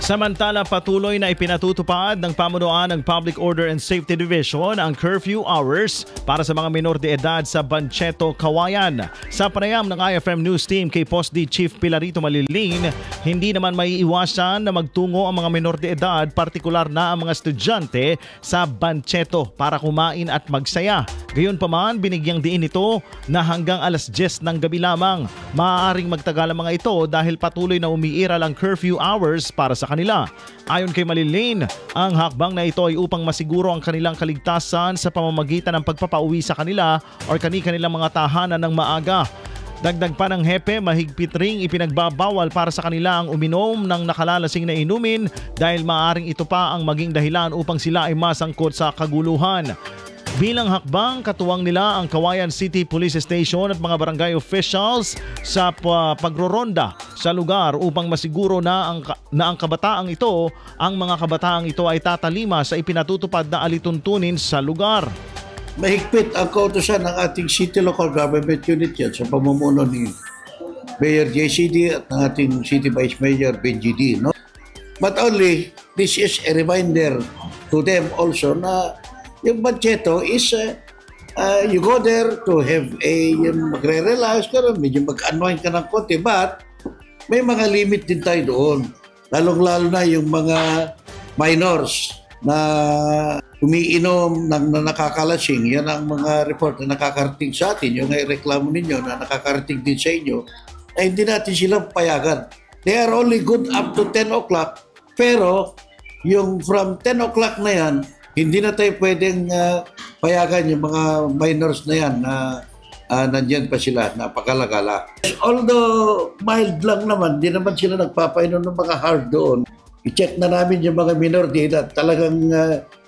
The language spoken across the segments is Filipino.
Samantala, patuloy na ipinatutupad ng pamunuan ng Public Order and Safety Division ang curfew hours para sa mga minor de edad sa Bancheto, Kawayan. Sa panayam ng IFM News Team kay POSD Chief Pilarito Malilin, hindi naman maiiwasan na magtungo ang mga minor de edad, partikular na ang mga estudyante sa Bancheto para kumain at magsaya. Gayunpaman, binigyang diin ito na hanggang alas 10 ng gabi lamang. Maaaring magtagal ang mga ito dahil patuloy na umiiral ang curfew hours para sa kanila. Ayon kay Malilin, ang hakbang na ito ay upang masiguro ang kanilang kaligtasan sa pamamagitan ng pagpapauwi sa kanila o kanilang mga tahanan ng maaga. Dagdag pa ng hepe, mahigpit ring ipinagbabawal para sa kanila ang uminom ng nakalalasing na inumin dahil maaaring ito pa ang maging dahilan upang sila ay masangkot sa kaguluhan. Bilang hakbang, katuwang nila ang Kawayan City Police Station at mga barangay officials sa pagroronda sa lugar upang masiguro na ang kabataang ito, ang mga kabataang ito ay tatalima sa ipinatutupad na alituntunin sa lugar. Mahigpit ang kautusan ng ating City Local Government Unit yan sa pamumuno ni Mayor JCD at ng ating City Vice Mayor Benji. No? But only, this is a reminder to them also na yung Bancheto is you go there to have magre-relax ka rin, medyo mag-unwind ka ng konti, but may mga limit din tayo doon. Lalong-lalo na yung mga minors na umiinom na nakakalasing. Yan ang mga report na nakakarating sa atin, yung reklamo ninyo na nakakarating din sa inyo, na hindi natin sila payagan. They are only good up to 10 o'clock, pero yung from 10 o'clock na yan, hindi na tayo pwedeng payagan yung mga minors na yan na nandyan pa sila, napakalagala. Although mild lang naman, di naman sila nagpapainom ng mga hard doon. I-check na namin yung mga minor de edad. Talagang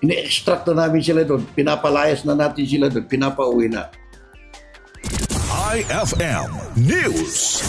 ini-extract na namin sila doon. Pinapalayas na natin sila doon. Pinapauwi na. IFM News.